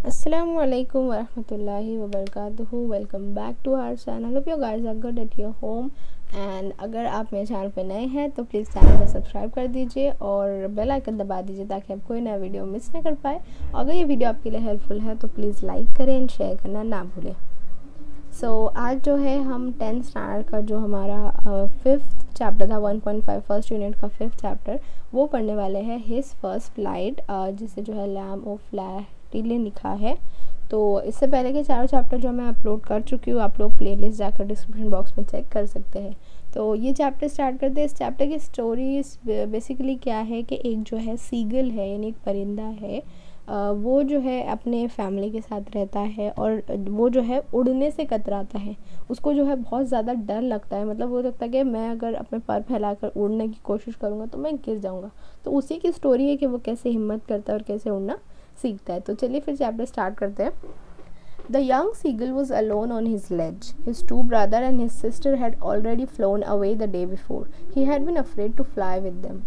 Assalamualaikum warahmatullahi wabarakatuh. Welcome back to our channel. Hope you guys are good at your home. And अगर आप मेरे channel पे नए हैं तो प्लीज़ चैनल को सब्सक्राइब कर दीजिए और बेल आइकन दबा दीजिए ताकि आप कोई नया वीडियो मिस ना कर पाए. अगर ये वीडियो आपके लिए हेल्पफुल है तो प्लीज़ लाइक करें एंड शेयर करना ना भूलें. आज जो है हम 10th स्टैंडर्ड का जो हमारा फिफ्थ चैप्टर था 1.5 फर्स्ट यूनिट का फिफ्थ चैप्टर वो पढ़ने वाले हैं. हिज फर्स्ट फ्लाइट जिसे जो है लैम्ब ऑफ फ्लैटिले लिखा है. तो इससे पहले के चारों चैप्टर जो मैं अपलोड कर चुकी हूँ, आप लोग प्लेलिस्ट जाकर डिस्क्रिप्शन बॉक्स में चेक कर सकते हैं. तो ये चैप्टर स्टार्ट करते हैं. इस चैप्टर की स्टोरी बेसिकली क्या है कि एक जो है सीगल है यानी एक परिंदा है. वो जो है अपने फैमिली के साथ रहता है और वो जो है उड़ने से कतराता है. उसको जो है बहुत ज़्यादा डर लगता है. मतलब वो लगता है कि मैं अगर अपने पर फैलाकर उड़ने की कोशिश करूँगा तो मैं गिर जाऊँगा. तो उसी की स्टोरी है कि वो कैसे हिम्मत करता है और कैसे उड़ना सीखता है. तो चलिए फिर चैप्टर स्टार्ट करते हैं. The young seagull was alone on his ledge. His two brothers and his sister had already flown away the day before. He had been afraid to fly with them.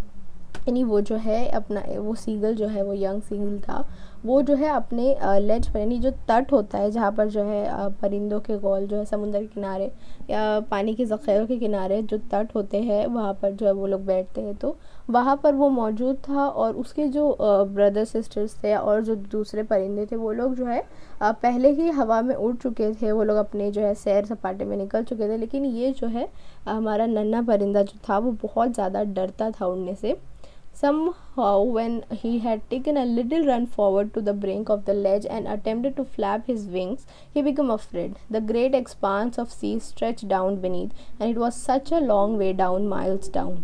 यानी वो जो है अपना वो seagull जो है वो यंग सीगल था. वो जो है अपने लेज पर यानी जो तट होता है जहाँ पर जो है परिंदों के गोल जो है समुद्र के किनारे या पानी के ज़ख़ीरों के किनारे जो तट होते हैं वहाँ पर जो है वो लोग बैठते हैं. तो वहाँ पर वो मौजूद था और उसके जो ब्रदर सिस्टर्स थे और जो दूसरे परिंदे थे वो लोग जो है पहले ही हवा में उड़ चुके थे. वो लोग अपने जो है सैर सपाटे में निकल चुके थे. लेकिन ये जो है हमारा नन्हा परिंदा जो था वो बहुत ज़्यादा डरता था उड़ने से. Somehow, when he had taken a little run forward to the brink of the ledge and attempted to flap his wings, he became afraid. The great expanse of sea stretched down beneath, and it was such a long way down, miles down.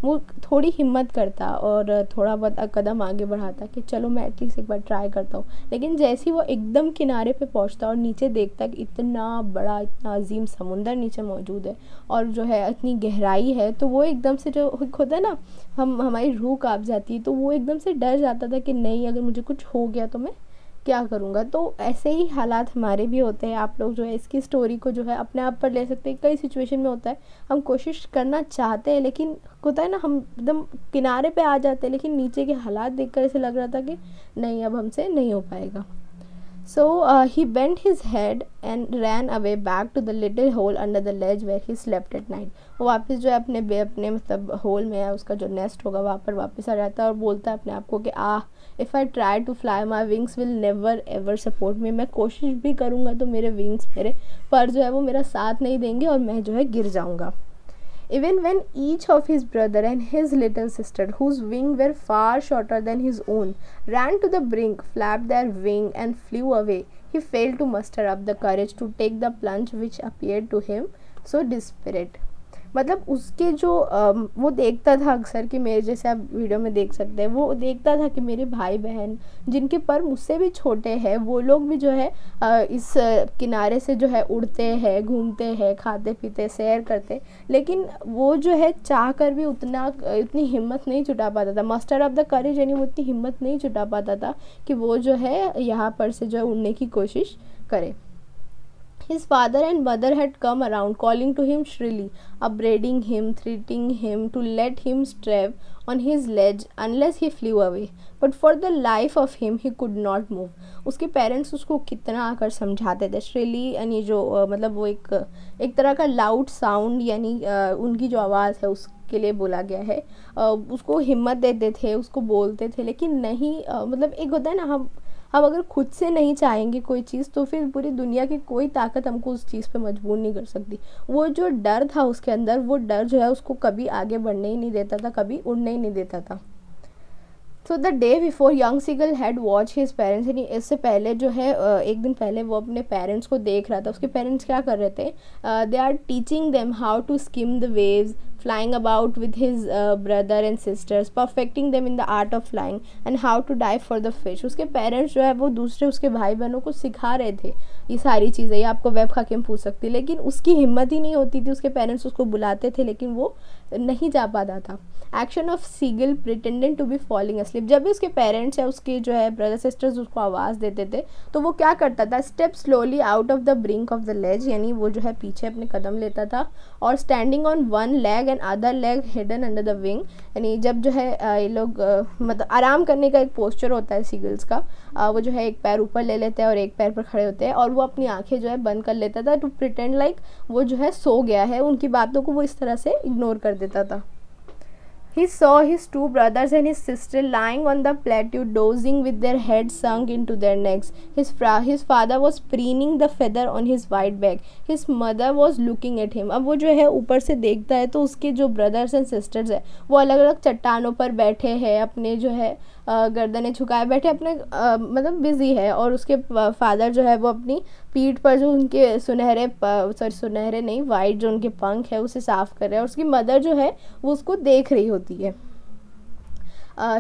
वो थोड़ी हिम्मत करता और थोड़ा बहुत कदम आगे बढ़ाता कि चलो मैं एटलीस्ट एक बार ट्राई करता हूँ. लेकिन जैसे ही वो एकदम किनारे पे पहुँचता और नीचे देखता कि इतना बड़ा इतना अजीम समुंदर नीचे मौजूद है और जो है इतनी गहराई है, तो वो एकदम से जो होता है ना हमारी रूह काँप जाती है. तो वो एकदम से डर जाता था कि नहीं अगर मुझे कुछ हो गया तो मैं क्या करूँगा. तो ऐसे ही हालात हमारे भी होते हैं. आप लोग जो है इसकी स्टोरी को जो है अपने आप पर ले सकते हैं. कई सिचुएशन में होता है हम कोशिश करना चाहते हैं लेकिन होता है ना हम एकदम किनारे पे आ जाते हैं लेकिन नीचे के हालात देखकर ऐसे लग रहा था कि नहीं अब हमसे नहीं हो पाएगा. So he bent his head and ran away back to the little hole under the ledge where he slept at night. वो वापस जो है अपने मतलब होल में है उसका जो नेस्ट होगा वहाँ पर वापस आ जाता है और बोलता है अपने आप को कि if I try to fly my wings will never ever support me. मैं कोशिश भी करूँगा तो मेरे विंग्स मेरे पर जो है वो मेरा साथ नहीं देंगे और मैं जो है गिर जाऊँगा. Even when each of his brother and his little sister, whose wings were far shorter than his own, ran to the brink, flapped their wing and flew away, he failed to muster up the courage to take the plunge which appeared to him so desperate. मतलब उसके जो वो देखता था अक्सर कि मेरे जैसे आप वीडियो में देख सकते हैं वो देखता था कि मेरे भाई बहन जिनके पर मुझसे भी छोटे हैं वो लोग भी जो है इस किनारे से जो है उड़ते हैं घूमते हैं खाते पीते सैर करते. लेकिन वो जो है चाह कर भी उतनी हिम्मत नहीं जुटा पाता था. मस्टर ऑफ द करेज यानी वो इतनी हिम्मत नहीं जुटा पाता था कि वो जो है यहाँ पर से जो है उड़ने की कोशिश करे. His father and mother had come around, calling to him shrilly, upbraiding him, threatening him to let him strive on his ledge unless he flew away. But for the life of him, he could not move. उसके parents उसको कितना आकर समझाते थे. श्रीली यानी जो मतलब वो एक तरह का लाउड साउंड यानी उनकी जो आवाज़ है उसके लिए बोला गया है. उसको हिम्मत देते थे, उसको बोलते थे लेकिन नहीं मतलब एक होता है ना हम अगर खुद से नहीं चाहेंगे कोई चीज़ तो फिर पूरी दुनिया की कोई ताकत हमको उस चीज़ पे मजबूर नहीं कर सकती. वो जो डर था उसके अंदर वो डर जो है उसको कभी आगे बढ़ने ही नहीं देता था, कभी उड़ने ही नहीं देता था. So the day before young seagull had watch his parents. यानी इससे पहले जो है एक दिन पहले वो अपने पेरेंट्स को देख रहा था. उसके पेरेंट्स क्या कर रहे थे, they are teaching them how to skim the waves, flying about with his brother and sisters, perfecting them in the art of flying and how to dive for the fish. उसके parents जो है वो दूसरे उसके भाई बहनों को सिखा रहे थे ये सारी चीज़ें. ये आपको वेब खाके में पूछ सकती. लेकिन उसकी हिम्मत ही नहीं होती थी. उसके पेरेंट्स उसको बुलाते थे लेकिन वो नहीं जा पाता था। Action of seagull pretended to be falling asleep, जब भी उसके पेरेंट्स या उसके जो है ब्रदर सिस्टर्स उसको आवाज़ देते थे तो वो क्या करता था, step slowly out of the brink of the ledge, यानी वो जो है पीछे अपने कदम लेता था, और standing on one leg and other leg hidden under the wing, यानी जब जो है ये लोग मतलब आराम करने का एक पोस्चर होता है सीगल्स का, वो जो है एक पैर ऊपर ले लेते हैं और एक पैर पर खड़े होते हैं, और वो अपनी आंखें जो है बंद कर लेता था टू प्रिटेंड लाइक वो जो है सो गया है, उनकी बातों को वो इस तरह से इग्नोर कर देता था। He saw his two brothers and his sister lying on the plateau dozing with their heads sunk into their necks. His father was preening the feather on his white back. His mother was looking at him. अब वो जो है ऊपर से देखता है तो उसके जो brothers and sisters है वो अलग अलग चट्टानों पर बैठे हैं, अपने जो है गर्दनें झुकाए बैठे अपने मतलब बिजी है, और उसके फादर जो है वो अपनी पीठ पर जो उनके सुनहरे नहीं वाइट जो उनके पंख है उसे साफ कर रहे हैं, और उसकी मदर जो है वो उसको देख रही होती है।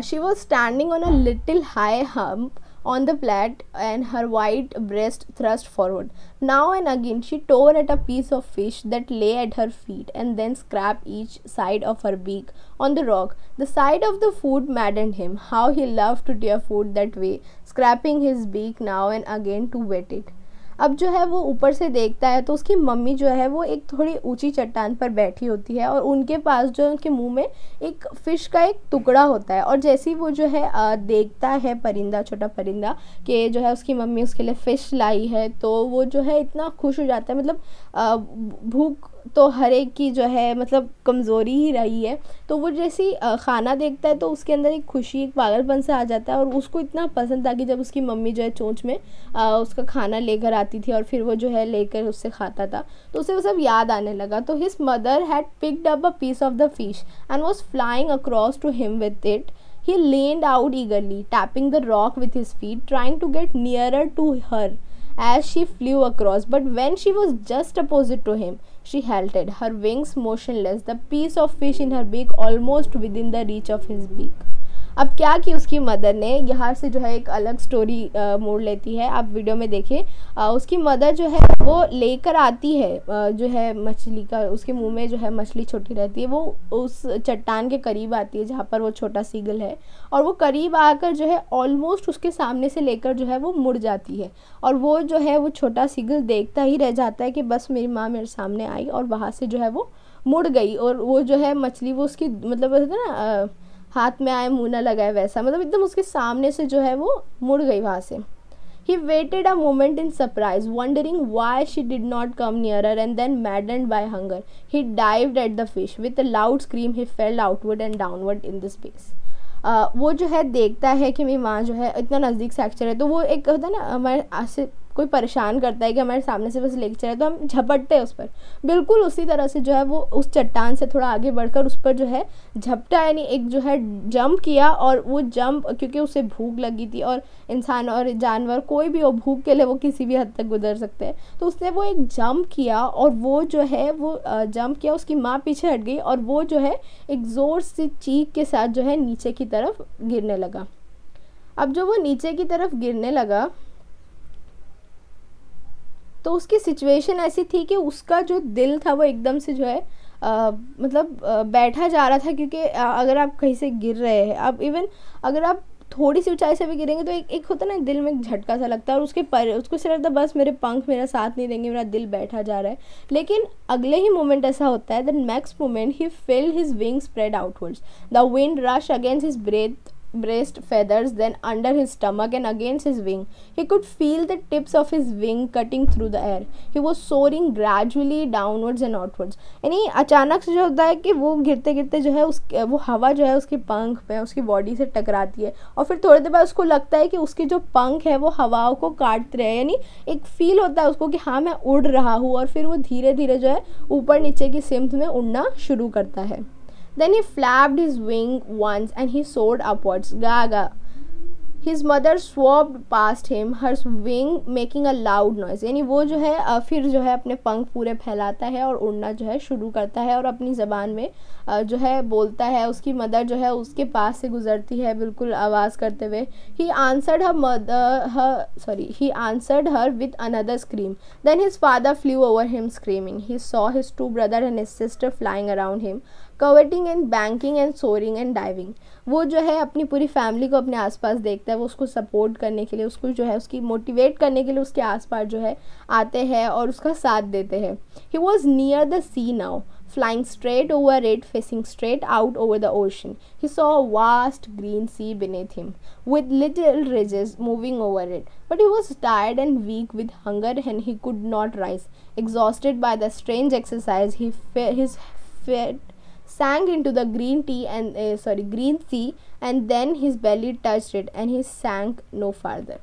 She was standing on a little high hump on the plat and her white breast thrust forward. Now and again she tore at a piece of fish that lay at her feet and then scraped each side of her beak on the rock. The sight of the food maddened him. How he loved to tear food that way, scraping his beak now and again to wet it. अब जो है वो ऊपर से देखता है तो उसकी मम्मी जो है वो एक थोड़ी ऊंची चट्टान पर बैठी होती है, और उनके पास जो उनके मुंह में एक फ़िश का एक टुकड़ा होता है, और जैसे ही वो जो है देखता है परिंदा, छोटा परिंदा, कि जो है उसकी मम्मी उसके लिए फ़िश लाई है, तो वो जो है इतना खुश हो जाता है। मतलब भूख तो हर एक की जो है मतलब कमज़ोरी ही रही है, तो वो जैसे खाना देखता है तो उसके अंदर एक खुशी, एक पागलपन से आ जाता है, और उसको इतना पसंद था कि जब उसकी मम्मी जो है चोंच में उसका खाना लेकर आती थी और फिर वो जो है लेकर उससे खाता था, तो उसे वो सब याद आने लगा। तो his mother had picked up a piece of the fish and was flying across to him with it. He leaned out eagerly, tapping the rock with his feet, trying to get nearer to her as she flew across. But when she was just opposite to him, she halted, her wings motionless, the piece of fish in her beak almost within the reach of his beak. अब क्या कि उसकी mother ने यहाँ से जो है एक अलग स्टोरी मोड़ लेती है, आप वीडियो में देखिए। उसकी मदर जो है वो लेकर आती है जो है मछली का, उसके मुंह में जो है मछली छोटी रहती है, वो उस चट्टान के करीब आती है जहाँ पर वो छोटा सीगल है, और वो करीब आकर जो है ऑलमोस्ट उसके सामने से लेकर जो है वो मुड़ जाती है, और वो जो है वो छोटा सीगल देखता ही रह जाता है कि बस मेरी माँ मेरे सामने आई और वहाँ से जो है वो मुड़ गई, और वो जो है मछली वो उसकी मतलब ना हाथ में आए मुँह ना लगाए वैसा, मतलब एकदम उसके सामने से जो है वो मुड़ गई वहाँ से। He waited a moment in surprise, wondering why she did not come nearer, and then maddened by hunger, he dived at the fish. With a loud scream, he fell outward and downward in the space. वो जो है देखता है कि मेरी माँ जो है इतना नज़दीक से एक्चर है, तो वो एक होता है ना हमारे से कोई परेशान करता है कि हमारे सामने से बस लेके चले तो हम झपटते हैं उस पर, बिल्कुल उसी तरह से जो है वो उस चट्टान से थोड़ा आगे बढ़कर उस पर जो है झपटा, यानी एक जो है जंप किया, और वो जंप क्योंकि उसे भूख लगी थी, और इंसान और जानवर कोई भी हो भूख के लिए वो किसी भी हद तक गुजर सकते हैं, तो उसने वो एक जंप किया, और वो जो है वो जंप किया, उसकी माँ पीछे हट गई, और वो जो है एक ज़ोर से चीख के साथ जो है नीचे की तरफ गिरने लगा। अब जो वो नीचे की तरफ गिरने लगा तो उसकी सिचुएशन ऐसी थी कि उसका जो दिल था वो एकदम से जो है मतलब बैठा जा रहा था, क्योंकि अगर आप कहीं से गिर रहे हैं, अब इवन अगर आप थोड़ी सी ऊंचाई से भी गिरेंगे तो एक होता है ना दिल में एक झटका सा लगता है, और उसको सिर्फ लगता बस मेरे पंख मेरा साथ नहीं देंगे, मेरा दिल बैठा जा रहा है। लेकिन अगले ही मोमेंट ऐसा होता है, the next moment he felt his wings spread outwards, the wind rushed against his breast feathers, then under his stomach and against his wing. He could feel the tips of his wing cutting through the air. He was soaring gradually downwards and outwards. यानी अचानक से जो होता है कि वो गिरते गिरते जो है वो हवा जो है उसके पंख पे उसकी बॉडी से टकराती है, और फिर थोड़ी देर बाद उसको लगता है कि उसके जो पंख है वो हवाओं को काट रहे हैं, यानी एक फील होता है उसको कि हाँ मैं उड़ रहा हूँ, और फिर वो धीरे धीरे जो है ऊपर नीचे की सिमत में उड़ना शुरू करता है। Then he flapped his wing once and he soared upwards. Gaga. His mother swept past him, her wing making a loud noise. यानी वो जो है फिर जो है अपने पंख पूरे फैलाता है और उड़ना जो है शुरू करता है, और अपनी ज़बान में जो है बोलता है। उसकी मदर जो है उसके पास से गुजरती है बिल्कुल आवाज़ करते हुए। He answered her with another scream. Then his father flew over him screaming. He saw his two brothers and his sister flying around him, cavorting and banking and soaring and diving. वो जो है अपनी पूरी family को अपने आसपास देखता है, वो उसको सपोर्ट करने के लिए, उसको जो है उसकी मोटिवेट करने के लिए उसके आसपास जो है आते हैं और उसका साथ देते हैं। He was near the sea now, flying straight over it, facing straight out over the ocean. He saw a vast green sea beneath him, with little ridges moving over it. But he was tired and weak with hunger, and he could not rise. Exhausted by the strange exercise, his feet sank into the green sea, and then his belly touched it, and he sank no farther.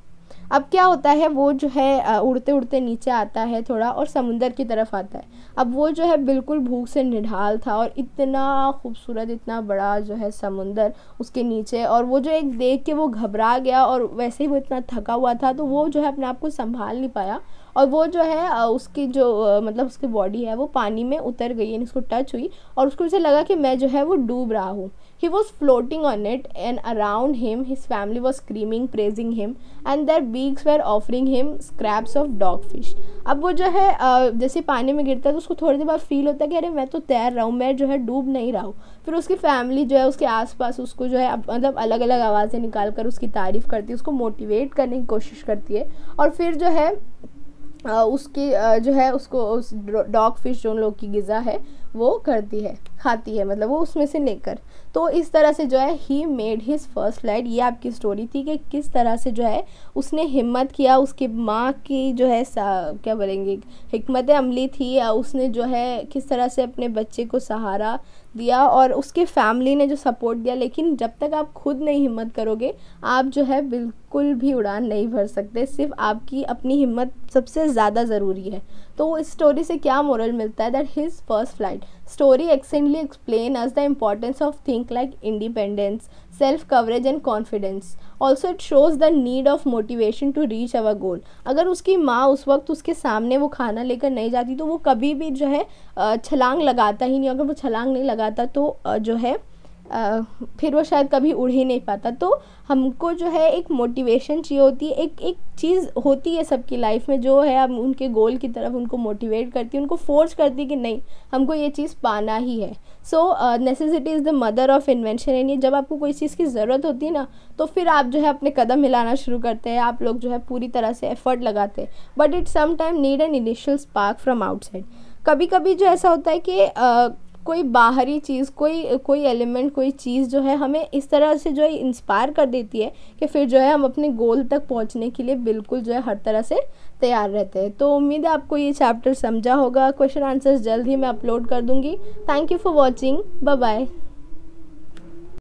अब क्या होता है, वो जो है उड़ते उड़ते नीचे आता है थोड़ा और समुंदर की तरफ आता है। अब वो जो है बिल्कुल भूख से निढाल था और इतना खूबसूरत, इतना बड़ा जो है समुंदर उसके नीचे, और वो जो एक देख के वो घबरा गया, और वैसे ही वो इतना थका हुआ था तो वो जो है अपने आप को संभाल नहीं पाया, और वो जो है उसकी जो मतलब उसकी बॉडी है वो पानी में उतर गई, यानी उसको टच हुई और उसको ऐसे लगा कि मैं जो है वो डूब रहा हूँ। He was floating on it, and around him his family was screaming, praising him, and their beaks were offering him scraps of dogfish. अब वो जो है जैसे पानी में गिरता है तो उसको थोड़ी देर बाद फील होता है कि अरे मैं तो तैर रहा हूँ, मैं जो है डूब नहीं रहा हूँ। फिर उसकी फैमिली जो है उसके आसपास उसको जो है मतलब अलग अलग आवाज़ें निकाल कर उसकी तारीफ़ करती है, उसको मोटिवेट करने की कोशिश करती है, और फिर जो है उसकी जो है उसको उस डॉग फिश जो उन लोग की ग़िज़ा है वो करती है, खाती है, मतलब वो उसमें से लेकर। तो इस तरह से जो है he made his first flight. ये आपकी स्टोरी थी कि किस तरह से जो है उसने हिम्मत किया, उसकी माँ की जो है क्या बोलेंगे हिकमत अमली थी, उसने जो है किस तरह से अपने बच्चे को सहारा दिया और उसके फैमिली ने जो सपोर्ट दिया। लेकिन जब तक आप खुद नहीं हिम्मत करोगे आप जो है बिल्कुल भी उड़ान नहीं भर सकते, सिर्फ आपकी अपनी हिम्मत सबसे ज़्यादा ज़रूरी है। तो इस स्टोरी से क्या मोरल मिलता है, that his first flight story excellently explain us the importance of think like independence, self coverage and confidence. Also it shows the need of motivation to reach our goal. अगर उसकी माँ उस वक्त उसके सामने वो खाना लेकर नहीं जाती तो वो कभी भी जो है छलांग लगाता ही नहीं। अगर वो छलांग नहीं लगाता तो जो है फिर वो शायद कभी उड़ ही नहीं पाता। तो हमको जो है एक मोटिवेशन चाहिए होती है, एक चीज़ होती है सबकी लाइफ में जो है अब उनके गोल की तरफ उनको मोटिवेट करती है, उनको फोर्स करती है कि नहीं हमको ये चीज़ पाना ही है। So necessity is the mother of invention. यानी जब आपको कोई चीज़ की ज़रूरत होती है ना तो फिर आप जो है अपने कदम हिलाना शुरू करते हैं, आप लोग जो है पूरी तरह से एफर्ट लगाते हैं। But it some time need an initial spark from outside. कभी कभी जो ऐसा होता है कि कोई बाहरी चीज़, कोई एलिमेंट, कोई चीज़ जो है हमें इस तरह से जो है इंस्पायर कर देती है कि फिर जो है हम अपने गोल तक पहुंचने के लिए बिल्कुल जो है हर तरह से तैयार रहते हैं। तो उम्मीद है आपको ये चैप्टर समझा होगा। क्वेश्चन आंसर्स जल्द ही मैं अपलोड कर दूंगी। Thank you for watching, bye bye.